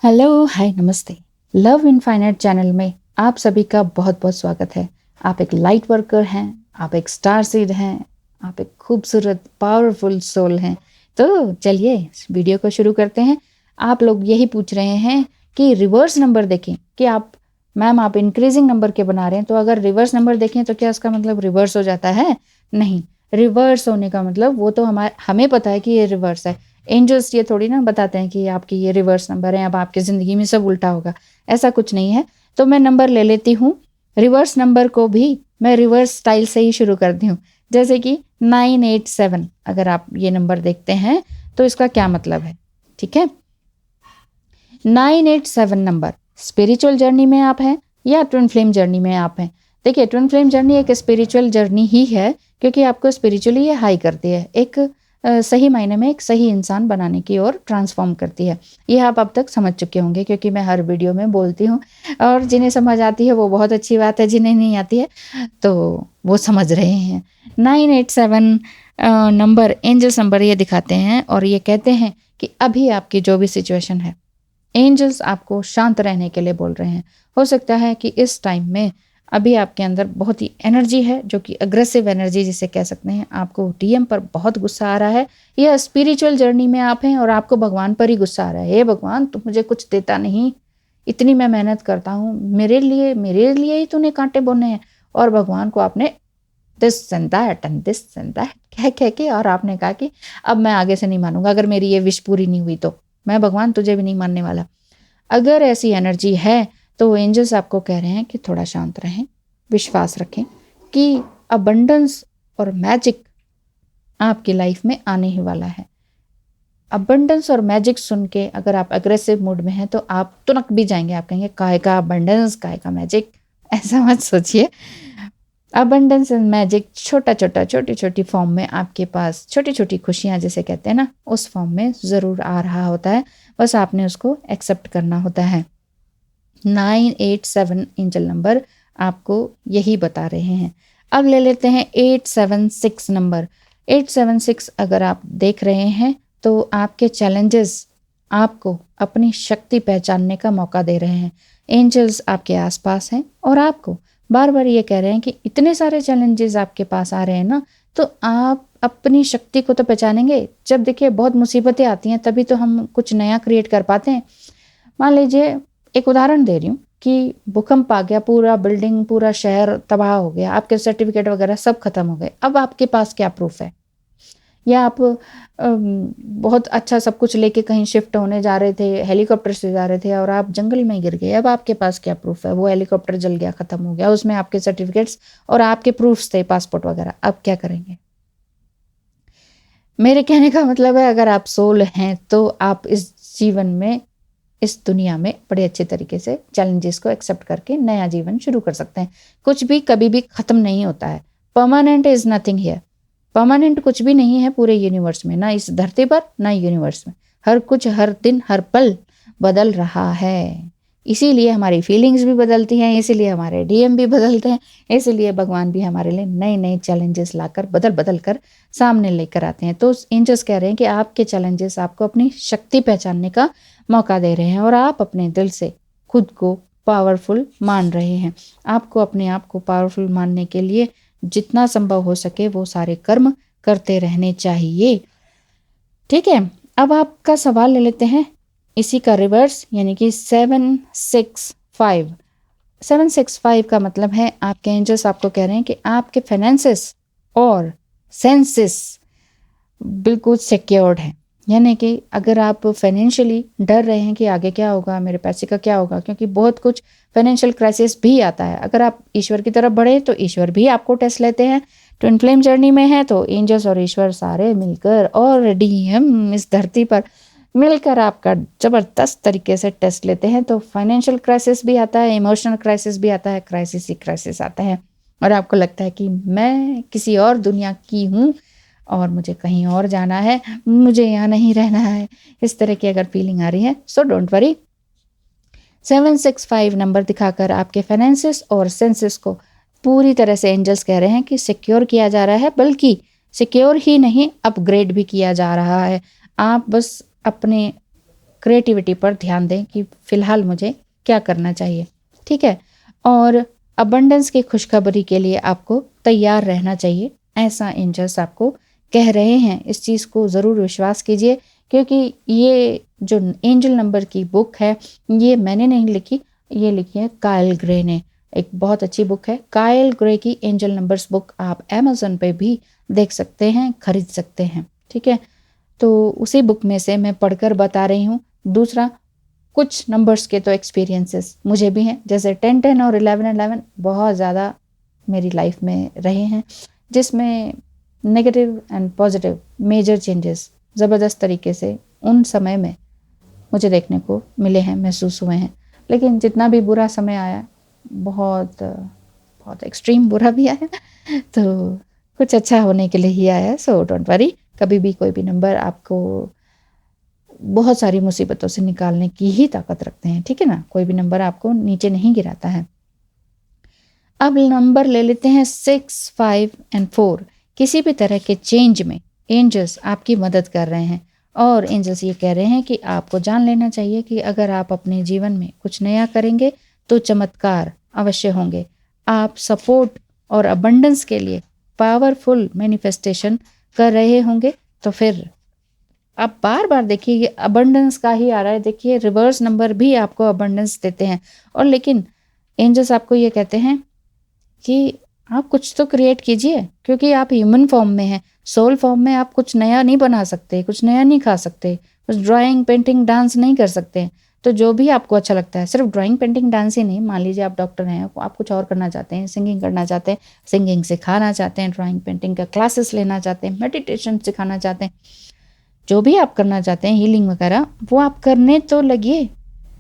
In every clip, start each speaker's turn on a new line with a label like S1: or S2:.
S1: Hello, हाय, नमस्ते। Love infinite channel में आप सभी का बहुत बहुत स्वागत है। आप एक लाइट वर्कर हैं, आप एक स्टार सीड हैं, आप एक खूबसूरत पावरफुल सोल हैं। तो चलिए इस वीडियो को शुरू करते हैं। आप लोग यही पूछ रहे हैं कि रिवर्स नंबर देखें कि मैम आप इंक्रीजिंग नंबर के बना रहे हैं, तो अगर रिवर्स नंबर देखें तो क्या इसका मतलब रिवर्स हो जाता है? नहीं, रिवर्स होने का मतलब वो तो हमें पता है कि ये रिवर्स है। एंजल्स ये थोड़ी ना बताते हैं कि आपकी ये रिवर्स नंबर है, अब आपकी ज़िंदगी में सब उल्टा होगा, ऐसा कुछ नहीं है। तो मैं नंबर ले लेती हूँ। रिवर्स नंबर को भी मैं रिवर्स स्टाइल से ही शुरू करती हूँ। जैसे कि 987 अगर आप ये नंबर देखते हैं तो इसका क्या मतलब है, ठीक है। 987 नंबर स्पिरिचुअल जर्नी में आप हैं या ट्विन फ्लेम जर्नी में आप हैं। देखिए, ट्विन फ्लेम जर्नी एक स्पिरिचुअल जर्नी ही है, क्योंकि आपको स्पिरिचुअली ये हाई करती है, एक सही मायने में एक सही इंसान बनाने की ओर ट्रांसफॉर्म करती है। ये आप अब तक समझ चुके होंगे, क्योंकि मैं हर वीडियो में बोलती हूँ। और जिन्हें समझ आती है वो बहुत अच्छी बात है, जिन्हें नहीं आती है तो वो समझ रहे हैं। 987 नंबर एंजल्स नंबर ये दिखाते हैं और ये कहते हैं कि अभी आपकी जो भी सिचुएशन है, एंजल्स आपको शांत रहने के लिए बोल रहे हैं। हो सकता है कि इस टाइम में अभी आपके अंदर बहुत ही एनर्जी है, जो कि अग्रेसिव एनर्जी जिसे कह सकते हैं। आपको टीएम पर बहुत गुस्सा आ रहा है, या स्पिरिचुअल जर्नी में आप हैं और आपको भगवान पर ही गुस्सा आ रहा है। हे भगवान, तुम मुझे कुछ देता नहीं, इतनी मैं मेहनत करता हूँ, मेरे लिए ही तूने कांटे बोने हैं। और भगवान को आपने this and that and this and that कह के और आपने कहा कि अब मैं आगे से नहीं मानूंगा, अगर मेरी ये विश पूरी नहीं हुई तो मैं भगवान तुझे भी नहीं मानने वाला। अगर ऐसी एनर्जी है तो एंजल्स आपको कह रहे हैं कि थोड़ा शांत रहें, विश्वास रखें कि अबंडेंस और मैजिक आपकी लाइफ में आने ही वाला है। अबंडेंस और मैजिक सुन के अगर आप अग्रेसिव मूड में हैं तो आप तुनक भी जाएंगे। आप कहेंगे काहे का अबंडेंस, काहे का मैजिक, ऐसा मत सोचिए। अबंडेंस एंड मैजिक छोटा छोटा छोटी छोटी फॉर्म में आपके पास, छोटी छोटी खुशियाँ जिसे कहते हैं ना, उस फॉर्म में ज़रूर आ रहा होता है। बस आपने उसको एक्सेप्ट करना होता है। 987 एंजल नंबर आपको यही बता रहे हैं। अब ले लेते हैं 876 नंबर। 876 अगर आप देख रहे हैं तो आपके चैलेंजेस आपको अपनी शक्ति पहचानने का मौका दे रहे हैं। एंजल्स आपके आसपास हैं और आपको बार बार ये कह रहे हैं कि इतने सारे चैलेंजेस आपके पास आ रहे हैं ना, तो आप अपनी शक्ति को तो पहचानेंगे। जब देखिए बहुत मुसीबतें आती हैं तभी तो हम कुछ नया क्रिएट कर पाते हैं। मान लीजिए, एक उदाहरण दे रही हूँ कि भूकंप आ गया, पूरा बिल्डिंग, पूरा शहर तबाह हो गया, आपके सर्टिफिकेट वगैरह सब खत्म हो गए। अब आपके पास क्या प्रूफ है? या आप बहुत अच्छा सब कुछ लेके कहीं शिफ्ट होने जा रहे थे, हेलीकॉप्टर से जा रहे थे और आप जंगल में गिर गए। अब आपके पास क्या प्रूफ है? वो हेलीकॉप्टर जल गया, खत्म हो गया, उसमें आपके सर्टिफिकेट्स और आपके प्रूफ्स थे, पासपोर्ट वगैरह। अब क्या करेंगे? मेरे कहने का मतलब है, अगर आप सोल हैं तो आप इस जीवन में, इस दुनिया में बड़े अच्छे तरीके से चैलेंजेस को एक्सेप्ट करके नया जीवन शुरू कर सकते हैं। कुछ भी कभी भी ख़त्म नहीं होता है। Permanent is nothing here. Permanent कुछ भी नहीं है पूरे यूनिवर्स में, ना इस धरती पर ना यूनिवर्स में। हर कुछ, हर दिन, हर पल बदल रहा है। इसीलिए हमारी फीलिंग्स भी बदलती हैं, इसीलिए हमारे डीएम भी बदलते हैं, इसीलिए भगवान भी हमारे लिए नए नए चैलेंजेस लाकर बदल बदल कर सामने लेकर आते हैं। तो एंजल्स कह रहे हैं कि आपके चैलेंजेस आपको अपनी शक्ति पहचानने का मौका दे रहे हैं और आप अपने दिल से खुद को पावरफुल मान रहे हैं। आपको अपने आप को पावरफुल मानने के लिए जितना संभव हो सके वो सारे कर्म करते रहने चाहिए। ठीक है, अब आपका सवाल ले लेते हैं इसी का रिवर्स, यानी कि 765। 765 का मतलब है, आपके एंजल्स आपको कह रहे हैं कि आपके फाइनेंसेस और सेंसेस बिल्कुल सिक्योर्ड है। यानी कि अगर आप फाइनेंशियली डर रहे हैं कि आगे क्या होगा, मेरे पैसे का क्या होगा, क्योंकि बहुत कुछ फाइनेंशियल क्राइसिस भी आता है। अगर आप ईश्वर की तरफ बढ़े तो ईश्वर भी आपको टेस्ट लेते हैं। ट्विन फ्लेम जर्नी में है तो एंजल्स और ईश्वर सारे मिलकर और डीएम इस धरती पर मिलकर आपका ज़बरदस्त तरीके से टेस्ट लेते हैं। तो फाइनेंशियल क्राइसिस भी आता है, इमोशनल क्राइसिस भी आता है, क्राइसिस ही क्राइसिस आता है और आपको लगता है कि मैं किसी और दुनिया की हूँ और मुझे कहीं और जाना है, मुझे यहाँ नहीं रहना है। इस तरह की अगर फीलिंग आ रही है सो डोंट वरी। 765 नंबर दिखाकर आपके फाइनेंसेस और सेंसेस को पूरी तरह से एंजल्स कह रहे हैं कि सिक्योर किया जा रहा है, बल्कि सिक्योर ही नहीं, अपग्रेड भी किया जा रहा है। आप बस अपने क्रिएटिविटी पर ध्यान दें कि फ़िलहाल मुझे क्या करना चाहिए, ठीक है। और अबंडेंस की खुशखबरी के लिए आपको तैयार रहना चाहिए, ऐसा एंजल्स आपको कह रहे हैं। इस चीज़ को ज़रूर विश्वास कीजिए, क्योंकि ये जो एंजल नंबर की बुक है, ये मैंने नहीं लिखी, ये लिखी है कायल ग्रे ने। एक बहुत अच्छी बुक है कायल ग्रे की एंजल नंबर्स बुक, आप अमेज़न पे भी देख सकते हैं, खरीद सकते हैं, ठीक है। तो उसी बुक में से मैं पढ़कर बता रही हूँ। दूसरा, कुछ नंबर्स के तो एक्सपीरियंसेस मुझे भी हैं, जैसे 10-10 और 11-11 बहुत ज़्यादा मेरी लाइफ में रहे हैं, जिसमें negative and positive major changes ज़बरदस्त तरीके से उन समय में मुझे देखने को मिले हैं, महसूस हुए हैं। लेकिन जितना भी बुरा समय आया, बहुत बहुत एक्सट्रीम बुरा भी आया, तो कुछ अच्छा होने के लिए ही आया। सो डोंट वरी, कभी भी कोई भी नंबर आपको बहुत सारी मुसीबतों से निकालने की ही ताकत रखते हैं, ठीक है ना। कोई भी नंबर आपको नीचे नहीं गिराता है। अब नंबर ले लेते हैं 6, 5 एंड 4। किसी भी तरह के चेंज में एंजल्स आपकी मदद कर रहे हैं, और एंजल्स ये कह रहे हैं कि आपको जान लेना चाहिए कि अगर आप अपने जीवन में कुछ नया करेंगे तो चमत्कार अवश्य होंगे। आप सपोर्ट और अबंडेंस के लिए पावरफुल मैनिफेस्टेशन कर रहे होंगे। तो फिर आप बार बार देखिए, ये अबंडेंस का ही आ रहा है। देखिए रिवर्स नंबर भी आपको अबंडेंस देते हैं, और लेकिन एंजल्स आपको ये कहते हैं कि आप कुछ तो क्रिएट कीजिए, क्योंकि आप ह्यूमन फॉर्म में हैं। सोल फॉर्म में आप कुछ नया नहीं बना सकते, कुछ नया नहीं खा सकते, कुछ ड्राइंग, पेंटिंग, डांस नहीं कर सकते। तो जो भी आपको अच्छा लगता है, सिर्फ ड्राइंग, पेंटिंग, डांस ही नहीं, मान लीजिए आप डॉक्टर हैं, आप कुछ और करना चाहते हैं, सिंगिंग करना चाहते हैं, सिंगिंग सिखाना चाहते हैं, ड्राइंग पेंटिंग का क्लासेस लेना चाहते हैं, मेडिटेशन सिखाना चाहते हैं, जो भी आप करना चाहते हैं, हीलिंग वगैरह, वो आप करने तो लगिए,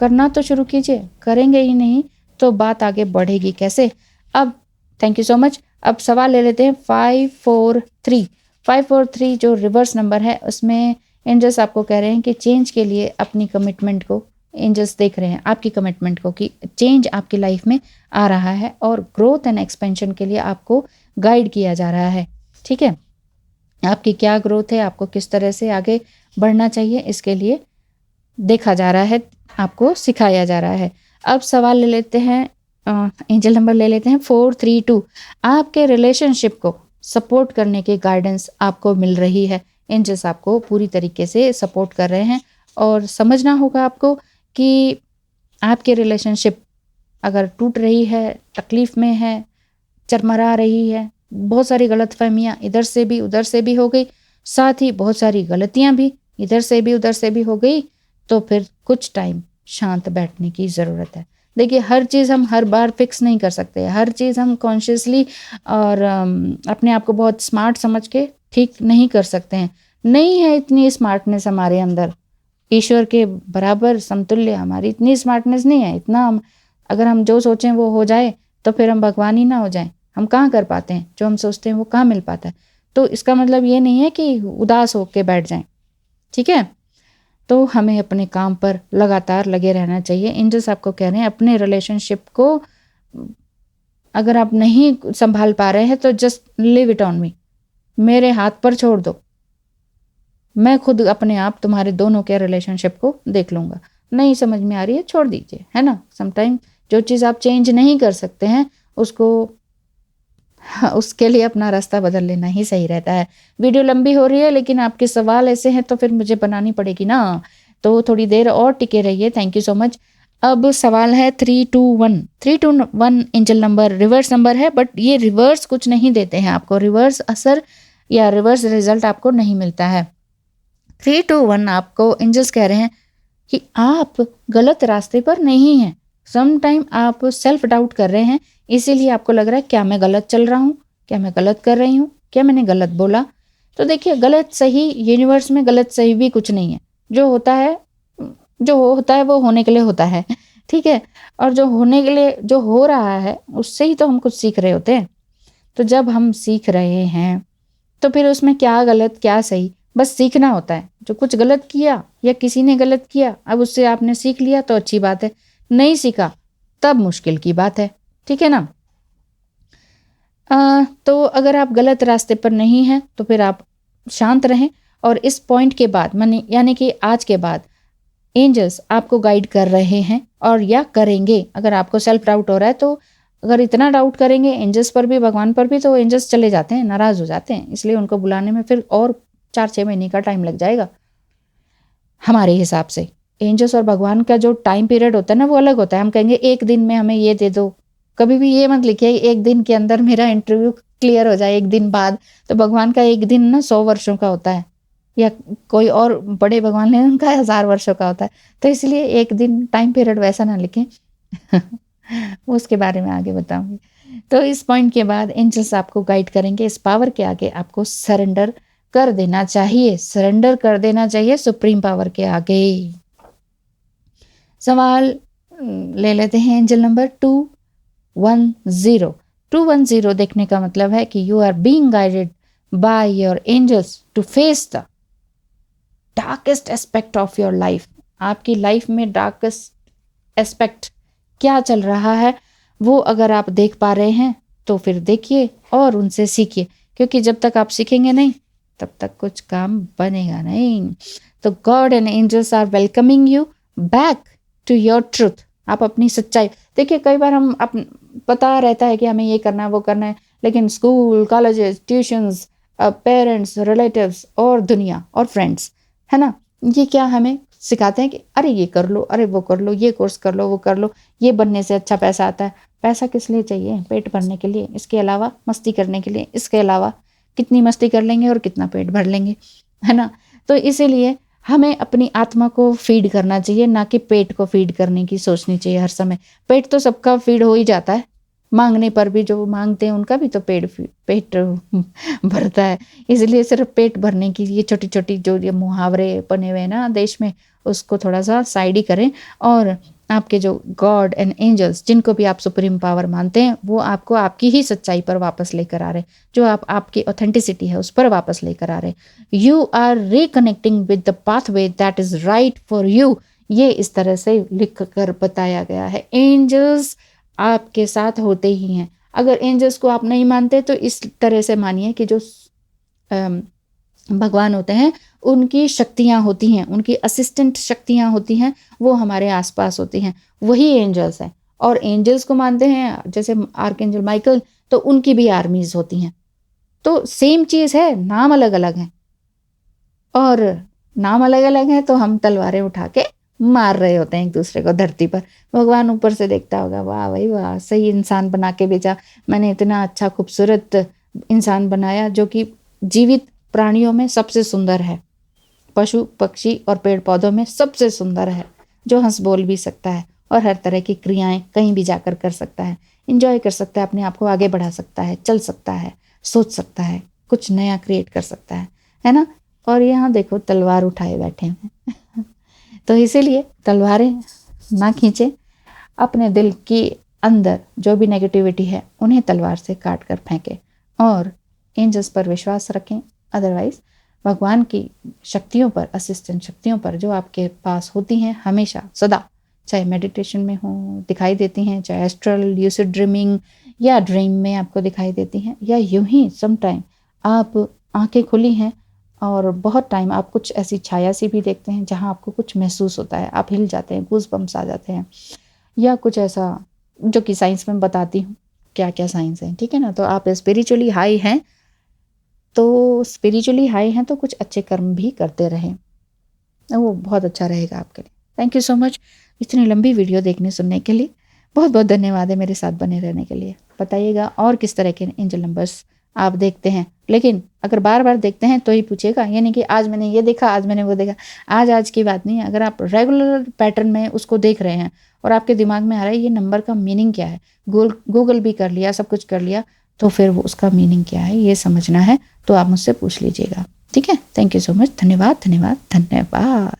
S1: करना तो शुरू कीजिए। करेंगे ही नहीं तो बात आगे बढ़ेगी कैसे। अब थैंक यू सो मच। अब सवाल ले लेते हैं 543। 543 जो रिवर्स नंबर है, उसमें एंजल्स आपको कह रहे हैं कि चेंज के लिए अपनी कमिटमेंट को, एंजल्स देख रहे हैं आपकी कमिटमेंट को कि चेंज आपकी लाइफ में आ रहा है, और ग्रोथ एंड एक्सपेंशन के लिए आपको गाइड किया जा रहा है, ठीक है। आपकी क्या ग्रोथ है, आपको किस तरह से आगे बढ़ना चाहिए, इसके लिए देखा जा रहा है, आपको सिखाया जा रहा है। अब सवाल ले लेते हैं, एंजल नंबर ले लेते हैं 432। आपके रिलेशनशिप को सपोर्ट करने की गाइडेंस आपको मिल रही है। एंजल्स आपको पूरी तरीके से सपोर्ट कर रहे हैं, और समझना होगा आपको कि आपके रिलेशनशिप अगर टूट रही है, तकलीफ में है, चरमरा रही है, बहुत सारी गलतफहमियां इधर से भी उधर से भी हो गई, साथ ही बहुत सारी गलतियां भी इधर से भी उधर से भी हो गई, तो फिर कुछ टाइम शांत बैठने की ज़रूरत है। देखिए, हर चीज़ हम हर बार फिक्स नहीं कर सकते, हर चीज़ हम कॉन्शियसली और अपने आप को बहुत स्मार्ट समझ के ठीक नहीं कर सकते हैं। नहीं है इतनी स्मार्टनेस हमारे अंदर, ईश्वर के बराबर समतुल्य हमारी इतनी स्मार्टनेस नहीं है। इतना अगर हम जो सोचें वो हो जाए, तो फिर हम भगवान ही ना हो जाएं। हम कहाँ कर पाते हैं, जो हम सोचते हैं वो कहाँ मिल पाता है। तो इसका मतलब ये नहीं है कि उदास होकर बैठ जाएं, ठीक है। तो हमें अपने काम पर लगातार लगे रहना चाहिए। एंजल्स आपको कह रहे हैं अपने रिलेशनशिप को अगर आप नहीं संभाल पा रहे हैं तो just live it on me, मेरे हाथ पर छोड़ दो, मैं खुद अपने आप तुम्हारे दोनों के रिलेशनशिप को देख लूँगा। नहीं समझ में आ रही है, छोड़ दीजिए, है ना। समटाइम जो चीज़ आप चेंज नहीं कर सकते हैं उसको, हाँ, उसके लिए अपना रास्ता बदल लेना ही सही रहता है। वीडियो लंबी हो रही है, लेकिन आपके सवाल ऐसे हैं तो फिर मुझे बनानी पड़ेगी ना, तो थोड़ी देर और टिके रहिए। Thank you so much. अब सवाल है 321। 321 एंजल नंबर रिवर्स नंबर है, बट ये रिवर्स कुछ नहीं देते हैं आपको, रिवर्स असर या रिवर्स रिजल्ट आपको नहीं मिलता है। 321 आपको एंजल्स कह रहे हैं कि आप गलत रास्ते पर नहीं हैं। सम टाइम आप सेल्फ डाउट कर रहे हैं, इसीलिए आपको लग रहा है क्या मैं गलत चल रहा हूँ, क्या मैं गलत कर रही हूँ, क्या मैंने गलत बोला। तो देखिए, गलत सही, यूनिवर्स में गलत सही भी कुछ नहीं है। जो होता है वो होने के लिए होता है, ठीक है। और जो होने के लिए जो हो रहा है, उससे ही तो हम कुछ सीख रहे होते हैं। तो जब हम सीख रहे हैं तो फिर उसमें क्या गलत क्या सही, बस सीखना होता है। जो कुछ गलत किया या किसी ने गलत किया, अब उससे आपने सीख लिया तो अच्छी बात है, नहीं सीखा तब मुश्किल की बात है, ठीक है ना। तो अगर आप गलत रास्ते पर नहीं हैं तो फिर आप शांत रहें, और इस पॉइंट के बाद यानी कि आज के बाद एंजल्स आपको गाइड कर रहे हैं और या करेंगे। अगर आपको सेल्फ डाउट हो रहा है तो अगर इतना डाउट करेंगे एंजल्स पर भी, भगवान पर भी, तो एंजल्स चले जाते हैं, नाराज हो जाते हैं। इसलिए उनको बुलाने में फिर और 4-6 महीने का टाइम लग जाएगा हमारे हिसाब से। एंजल्स और भगवान का जो टाइम पीरियड होता है ना वो अलग होता है। हम कहेंगे एक दिन में हमें ये दे दो, कभी भी ये मत लिखिए एक दिन के अंदर मेरा इंटरव्यू क्लियर हो जाए, एक दिन बाद। तो भगवान का एक दिन ना 100 वर्षों का होता है, या कोई और बड़े भगवान ने उनका 1000 वर्षों का होता है। तो इसलिए एक दिन टाइम पीरियड वैसा ना लिखें उसके बारे में आगे बताऊंगी। तो इस पॉइंट के बाद एंजल्स आपको गाइड करेंगे। इस पावर के आगे आपको सरेंडर कर देना चाहिए, सरेंडर कर देना चाहिए सुप्रीम पावर के आगे। सवाल ले लेते हैं एंजल नंबर 210। 210 देखने का मतलब है कि you are being guided by your angels to face the darkest aspect of your life. आपकी लाइफ में डार्केस्ट एस्पेक्ट क्या चल रहा है वो अगर आप देख पा रहे हैं तो फिर देखिए और उनसे सीखिए, क्योंकि जब तक आप सीखेंगे नहीं तब तक कुछ काम बनेगा नहीं। तो god and angels are welcoming you back to your truth. आप अपनी सच्चाई देखिए, कई बार हम पता रहता है कि हमें ये करना है वो करना है, लेकिन school, colleges, tuitions, parents, relatives और दुनिया और फ्रेंड्स, है ना, ये क्या हमें सिखाते हैं कि अरे ये कर लो, अरे वो कर लो, ये कोर्स कर लो, वो कर लो, ये बनने से अच्छा पैसा आता है। पैसा किस लिए चाहिए? पेट भरने के लिए, इसके अलावा मस्ती करने के लिए, इसके अलावा कितनी मस्ती कर लेंगे और कितना पेट भर लेंगे, है ना। तो इसीलिए हमें अपनी आत्मा को फीड करना चाहिए, ना कि पेट को फीड करने की सोचनी चाहिए हर समय। पेट तो सबका फीड हो ही जाता है, मांगने पर भी जो मांगते हैं उनका भी तो पेट भरता है। इसलिए सिर्फ पेट भरने की ये छोटी छोटी जो ये मुहावरे बने हुए हैं ना देश में, उसको थोड़ा सा साइड ही करें। और आपके जो गॉड एंड एंजल्स, जिनको भी आप सुप्रीम पावर मानते हैं, वो आपको आपकी ही सच्चाई पर वापस लेकर आ रहे हैं, जो आपकी ऑथेंटिसिटी है उस पर वापस लेकर आ रहे हैं। You are reconnecting with the pathway that is right for you. ये इस तरह से लिख कर बताया गया है। एंजल्स आपके साथ होते ही हैं। अगर एंजल्स को आप नहीं मानते तो इस तरह से मानिए कि जो भगवान होते हैं उनकी शक्तियाँ होती हैं, उनकी असिस्टेंट शक्तियाँ होती हैं, वो हमारे आसपास होती हैं, वही एंजल्स हैं। और एंजल्स को मानते हैं जैसे आर्कएंजल माइकल, तो उनकी भी आर्मीज होती हैं। तो सेम चीज़ है, नाम अलग अलग हैं। और नाम अलग अलग हैं तो हम तलवारें उठा के मार रहे होते हैं एक दूसरे को धरती पर। भगवान ऊपर से देखता होगा, वाह भाई वाह, सही इंसान बना के भेजा, मैंने इतना अच्छा खूबसूरत इंसान बनाया जो कि जीवित प्राणियों में सबसे सुंदर है, पशु पक्षी और पेड़ पौधों में सबसे सुंदर है, जो हंस बोल भी सकता है और हर तरह की क्रियाएं कहीं भी जाकर कर सकता है, इंजॉय कर सकता है, अपने आप को आगे बढ़ा सकता है, चल सकता है, सोच सकता है, कुछ नया क्रिएट कर सकता है ना। और यहाँ देखो तलवार उठाए बैठे हैं तो इसीलिए तलवारें ना खींचे, अपने दिल के अंदर जो भी नेगेटिविटी है उन्हें तलवार से काट कर फेंकें और एंजल्स पर विश्वास रखें। अदरवाइज भगवान की शक्तियों पर, असिस्टेंट शक्तियों पर जो आपके पास होती हैं हमेशा सदा, चाहे मेडिटेशन में हो दिखाई देती हैं, चाहे एस्ट्रल ल्यूसिड ड्रीमिंग या ड्रीम में आपको दिखाई देती हैं, या यूं ही सम टाइम आप आंखें खुली हैं और बहुत टाइम आप कुछ ऐसी छाया सी भी देखते हैं जहां आपको कुछ महसूस होता है, आप हिल जाते हैं, गूज बम्स आ जाते हैं, या कुछ ऐसा जो कि साइंस में बताती हूँ क्या क्या साइंस है, ठीक है ना। तो आप स्पिरिचुअली हाई हैं, तो स्पिरिचुअली हाई हैं तो कुछ अच्छे कर्म भी करते रहें, वो बहुत अच्छा रहेगा आपके लिए। थैंक यू सो मच इतनी लंबी वीडियो देखने सुनने के लिए। बहुत बहुत धन्यवाद है मेरे साथ बने रहने के लिए। बताइएगा और किस तरह के एंजल नंबर्स आप देखते हैं, लेकिन अगर बार बार देखते हैं तो ही पूछिएगा, ये नहीं कि आज मैंने ये देखा, आज मैंने वो देखा। आज की बात नहीं है। अगर आप रेगुलर पैटर्न में उसको देख रहे हैं और आपके दिमाग में आ रहा है ये नंबर का मीनिंग क्या है, गूगल भी कर लिया, सब कुछ कर लिया, तो फिर वो उसका मीनिंग क्या है ये समझना है तो आप मुझसे पूछ लीजिएगा, ठीक है। Thank you so much. धन्यवाद धन्यवाद धन्यवाद।